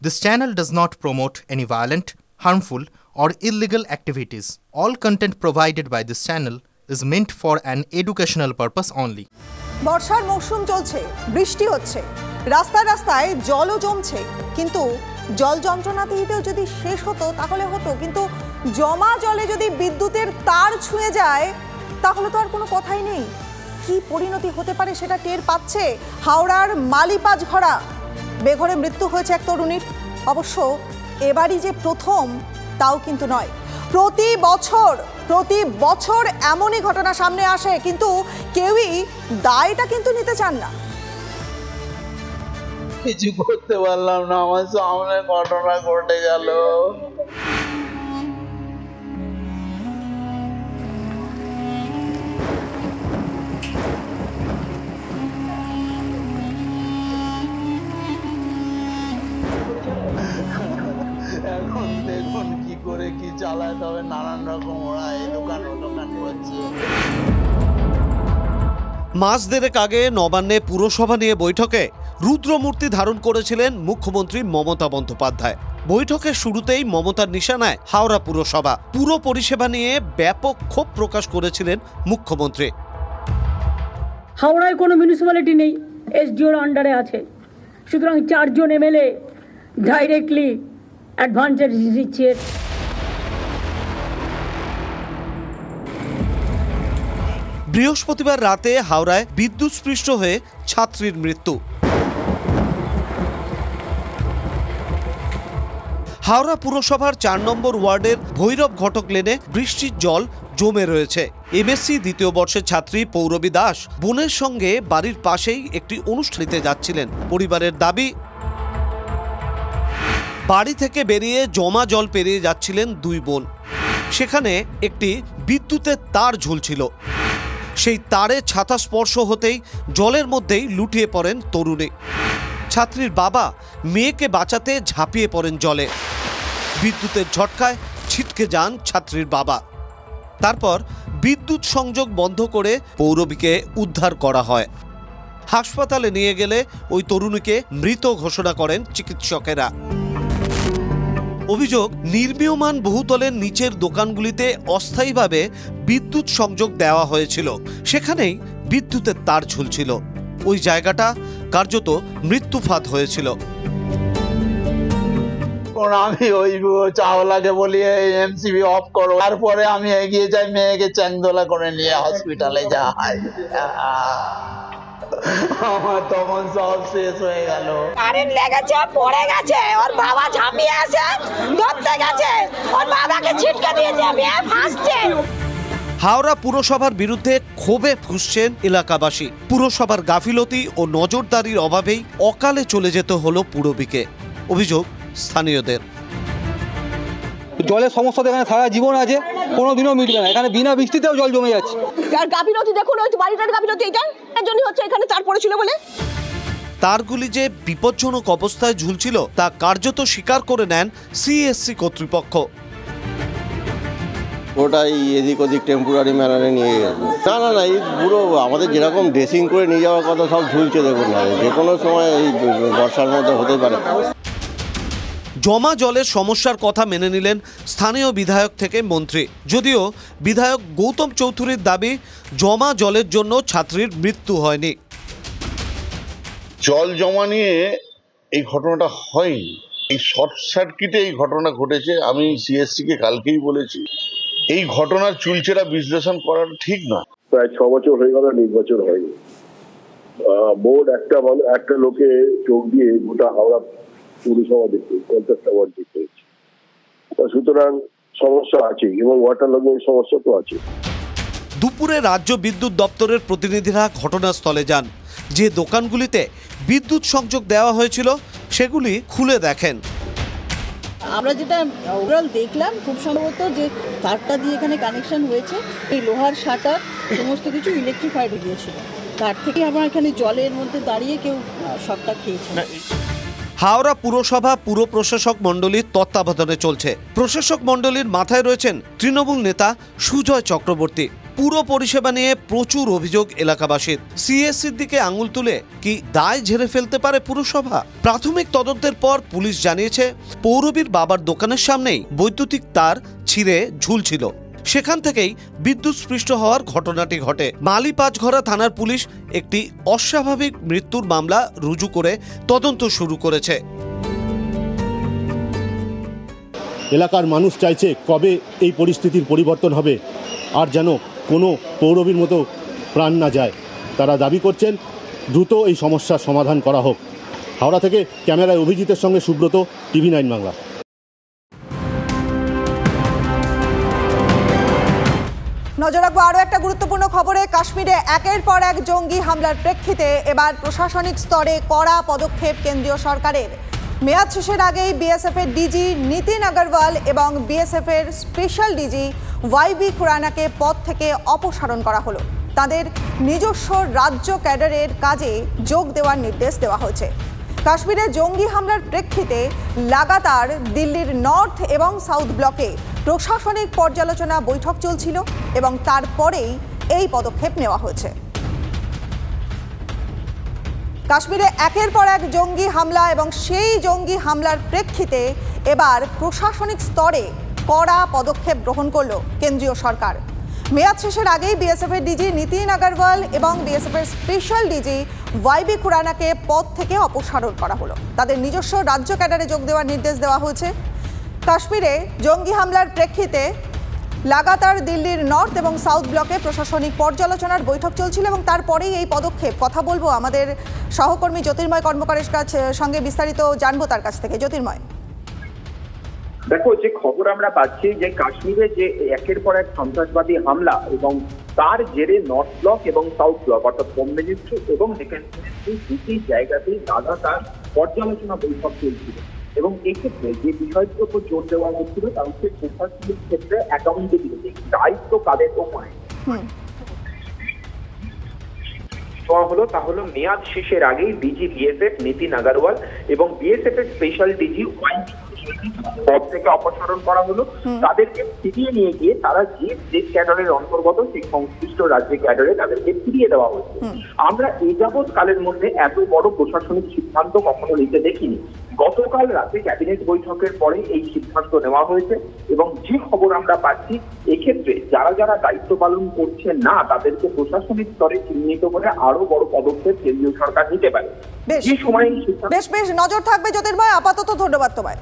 This channel does not promote any violent, harmful, or illegal activities. All content provided by this channel is meant for an educational purpose only. বর্ষার মৌসুম চলছে, বৃষ্টি হচ্ছে, রাস্তায় রাস্তায় জলও জমছে, কিন্তু জল যন্ত্রণাতেও যদি শেষ হতো তাহলে হতো, কিন্তু জমা জলে যদি বিদ্যুতের তার ছুঁয়ে যায় তাহলে তো আর কোনো কথাই নেই। কি পরিণতি হতে পারে সেটা টের পাচ্ছে হাওড়ার মালিপাজঘরা। বেঘরে মৃত্যু হয়েছে এক তরুণীর। অবশ্য এবারই যে প্রথম তাও কিন্তু নয়। প্রতি বছর এমনই ঘটনা সামনে আসে, কিন্তু কেউই দায়টা কিন্তু নিতে চান না। কিছু করতে পারলাম না, আমার সামনে ঘটনা ঘটে গেল। এখন দেখুন কি করে কি চালাতে হবে, নানান রকম ওরা এই দোকান ও দোকান করছে। মাস দেড়েক আগে নবান্নে পুরসভা নিয়ে বৈঠকে রুদ্রমূর্তি ধারণ করেছিলেন মুখ্যমন্ত্রী মমতা বন্দ্যোপাধ্যায়। বৈঠকের শুরুতেই মমতার নিশানায় হাওড়া পুরসভা। পুরো পরিষেবা নিয়ে ব্যাপক ক্ষোভ প্রকাশ করেছিলেন মুখ্যমন্ত্রী। হাওড়ায় কোনো মিউনিসিপ্যালিটি নেই, এসডিওর আন্ডারে আছে, সুতরাং 4 জন এমএলএ ডাইরেক্টলি অ্যাডভান্টেজ দিচ্ছে। বৃহস্পতিবার রাতে হাওড়ায় বিদ্যুৎস্পৃষ্ট হয়ে ছাত্রীর মৃত্যু। হাওড়া পুরসভার 4 নম্বর ওয়ার্ডের ভৈরব ঘটক লেনে বৃষ্টির জল জমে রয়েছে। এমএসসি দ্বিতীয় বর্ষের ছাত্রী পৌরবী দাস বোনের সঙ্গে বাড়ির পাশেই একটি অনুষ্ঠানিতে যাচ্ছিলেন। পরিবারের দাবি, বাড়ি থেকে বেরিয়ে জমা জল পেরিয়ে যাচ্ছিলেন 2 বোন। সেখানে একটি বিদ্যুতের তার ঝুলছিল। সেই তারে ছাতা স্পর্শ হতেই জলের মধ্যেই লুটিয়ে পড়েন তরুণী। ছাত্রীর বাবা মেয়েকে বাঁচাতে ঝাঁপিয়ে পড়েন জলে। বিদ্যুতের ঝটকায় ছিটকে যান ছাত্রীর বাবা। তারপর বিদ্যুৎ সংযোগ বন্ধ করে পৌরবীকে উদ্ধার করা হয়। হাসপাতালে নিয়ে গেলে ওই তরুণীকে মৃত ঘোষণা করেন চিকিৎসকেরা। অভিযোগ, নির্মীয়মান বহুতলের নিচের দোকানগুলিতে অস্থায়ীভাবে বিদ্যুৎ সংযোগ দেওয়া হয়েছিল। সেখানেই বিদ্যুতের তার ঝুলছিল। ওই জায়গাটা কার্যত মৃত্যুফাত হয়েছিল। আমি ওই চাওলাকে বলি এমসিবি অফ করো, তারপরে আমি এগিয়ে যাই, মেয়েকে চ্যাংদোলা করে নিয়ে হসপিটালে যাই। আমার তখন সব শেষ হয়ে গেল। কারেন্ট লেগেছে, পড়ে গেছে, ওর বাবা ঝাঁপিয়ে আসে ধরতে গেছে, ওর বাবাকে ছিটকে দিয়েছে, মেয়ে ফাঁসছে। হাওড়া পুরসভার বিরুদ্ধে ক্ষোভে ফুঁসছেন এলাকাবাসী। পুরসভার গাফিলতি ও নজরদারির অভাবেই অকালে চলে যেতে হলো পুরবীকে। অভিযোগ স্থানীয়দের। জলের সমস্যা এখানে সারা জীবন আছে, কোনোদিনও মিটবে না। এখানে বিনা বৃষ্টিতেও জল জমে যাচ্ছে। আর গাফিলতি দেখুন, ওই বাড়িটার গাফিলতি এটার জন্য হচ্ছে, এখানে তার পড়েছিল বলে। তারগুলি যে বিপজ্জনক অবস্থায় ঝুলছিল তা কার্যত স্বীকার করে নেন সিএসসি কর্তৃপক্ষ। ওটাই এদিক ওদিক টেম্পোরারি ম্যানারে নিয়ে গেছে। না এই পুরো আমাদের যেরকম ড্রেসিং করে নিয়ে যাওয়ার কথা সব ঝুলছে। দেখুন না, যে কোনো সময় এই বর্ষার মধ্যে হতে পারে। জমা জলের সমস্যার কথা মেনে নিলেন স্থানীয় বিধায়ক থেকে মন্ত্রী। যদিও বিধায়ক গৌতম চৌধুরীর দাবি, জমা জলের জন্য ছাত্রীর মৃত্যু হয়নি। জল জমা নিয়ে এই ঘটনাটা হয়নি, এই শর্ট সার্কিটে এই ঘটনা ঘটেছে। আমি সিএসসি কে কালকেই বলেছি, এই ঘটনার চুলচেরা বিশ্লেষণ করাটা ঠিক না। প্রায় 6 বছর হয়ে গেল, নির্বাচন হয়নি। বোর্ড একটা লোকে চোখ দিয়ে গোটা হাওড়া পুরসভা দেখতে 50টা ওয়ার্ড দেখতে হচ্ছে। সুতরাং সমস্যা আছে, এবং ওয়াটার লগিং সমস্যা তো আছে। দুপুরে রাজ্য বিদ্যুৎ দপ্তরের প্রতিনিধিরা ঘটনাস্থলে যান। যে দোকানগুলিতে বিদ্যুৎ সংযোগ দেওয়া হয়েছিল সেগুলি খুলে দেখেন। আমরা যেটা ওভারঅল দেখলাম, খুব সম্ভবত যে তারটা দিয়ে এখানে কানেকশন হয়েছে, এই লোহার শাটার সমস্ত কিছু ইলেকট্রিফাইড গিয়েছিল। তার থেকে আমরা এখানে জলের মধ্যে দাঁড়িয়ে কেউ শকটা খেয়েছে। হাওড়া পুরসভা পুর প্রশাসক মণ্ডলীর তত্ত্বাবধানে চলছে। প্রশাসক মণ্ডলীর মাথায় রয়েছেন তৃণমূল নেতা সুজয় চক্রবর্তী। পুরো পরিষেবা নিয়ে প্রচুর অভিযোগ এলাকাবাসীর। সিএসসির দিকে আঙুল তুলে কি দায় ঝেড়ে ফেলতে পারে পুরসভা? প্রাথমিক তদন্তের পর পুলিশ জানিয়েছে পৌরবীর বাবার দোকানের সামনেই বৈদ্যুতিক তার ছিঁড়ে ঝুলছিল, সেখান থেকেই বিদ্যুৎস্পৃষ্ট হওয়ার ঘটনাটি ঘটে। মালিপাঁচঘরা থানার পুলিশ একটি অস্বাভাবিক মৃত্যুর মামলা রুজু করে তদন্ত শুরু করেছে। এলাকার মানুষ চাইছে কবে এই পরিস্থিতির পরিবর্তন হবে, আর যেন কোনো পৌরবীর মতো প্রাণ না যায়। তারা দাবি করছেন দ্রুত এই সমস্যার সমাধান করা হোক। হাওড়া থেকে ক্যামেরায় অভিজিতের সঙ্গে সুব্রত, TV9 বাংলা। নজর রাখবো আরও একটা গুরুত্বপূর্ণ খবরে। কাশ্মীরে একের পর এক জঙ্গি হামলার প্রেক্ষিতে এবার প্রশাসনিক স্তরে কড়া পদক্ষেপ কেন্দ্রীয় সরকারের। মেয়াদ শেষের আগেই বিএসএফের ডিজি নীতিন আগরওয়াল এবং বিএসএফের স্পেশাল ডিজি YB খুরানাকে পদ থেকে অপসারণ করা হলো। তাদের নিজস্ব রাজ্য ক্যাডারের কাজে যোগ দেওয়ার নির্দেশ দেওয়া হয়েছে। কাশ্মীরে জঙ্গি হামলার প্রেক্ষিতে লাগাতার দিল্লির নর্থ এবং সাউথ ব্লকে প্রশাসনিক পর্যালোচনা বৈঠক চলছিল এবং তারপরেই এই পদক্ষেপ নেওয়া হয়েছে। কাশ্মীরে একের পর এক জঙ্গি হামলা এবং সেই জঙ্গি হামলার প্রেক্ষিতে এবার প্রশাসনিক স্তরে কড়া পদক্ষেপ গ্রহণ করল কেন্দ্রীয় সরকার। মেয়াদ শেষের আগেই বিএসএফের ডিজি নীতিন আগরওয়াল এবং বিএসএফের স্পেশাল ডিজি YB খুরানাকে পদ থেকে অপসারণ করা হলো। তাদের নিজস্ব রাজ্য ক্যাডারে যোগ দেওয়ার নির্দেশ দেওয়া হয়েছে। কাশ্মীরে জঙ্গি হামলার প্রেক্ষিতে লাগাতার দিল্লির নর্থ এবং সাউথ ব্লকে প্রশাসনিক পর্যালোচনার বৈঠক চলছিল এবং তারপরেই এই পদক্ষেপ। কথা বলবো আমাদের সহকর্মী জ্যোতির্ময় কর্মকারের সঙ্গে, বিস্তারিত জানবো তার কাছ থেকে। জ্যোতির্ময়, দেখো, যে খবর আমরা পাচ্ছি যে কাশ্মীরে যে একের পর এক সন্ত্রাসবাদী হামলা এবং তার জেরে নর্থ ব্লক এবং সাউথ ব্লক অর্থাৎ হোম মিনিস্ট্রি এবং ডিফেন্স মিনিস্ট্রি দুটি জায়গাতেই লাগাতার পর্যালোচনা বৈঠক চলছিল এবং এক্ষেত্রে যে বিষয়টির উপর জোর দেওয়া হচ্ছিল তা হচ্ছে প্রশাসনিক ক্ষেত্রে অ্যাকাউন্টেবিলিটি, দায়িত্ব কাদের ওপরে দেওয়া হলো। তা হলো মেয়াদ শেষের আগেই ডিজি বিএসএফ নীতিন আগরওয়াল এবং বিএসএফ এর স্পেশাল ডিজি YB পদ থেকে অপসারণ করা হলো। তাদেরকে ফিরিয়ে নিয়ে গিয়ে তারা যে স্টেট ক্যাডারের অন্তর্গত সেই সংশ্লিষ্ট রাজ্যের ক্যাডারে তাদেরকে ফিরিয়ে দেওয়া হচ্ছে। আমরা এই যাবৎ কালের মধ্যে এত বড় প্রশাসনিক সিদ্ধান্ত কখনো নিতে দেখিনি। গতকাল রাতে ক্যাবিনেট বৈঠকের পরে এই সিদ্ধান্ত নেওয়া হয়েছে এবং যে খবর আমরা পাচ্ছি এক্ষেত্রে যারা যারা দায়িত্ব পালন করছে না তাদেরকে প্রশাসনিক স্তরে চিহ্নিত করে আরো বড় পদক্ষেপ কেন্দ্রীয় সরকার নিতে পারে। বেশ নজর থাকবে জ্যোতির্ময়। আপাতত ধন্যবাদ তোমায়।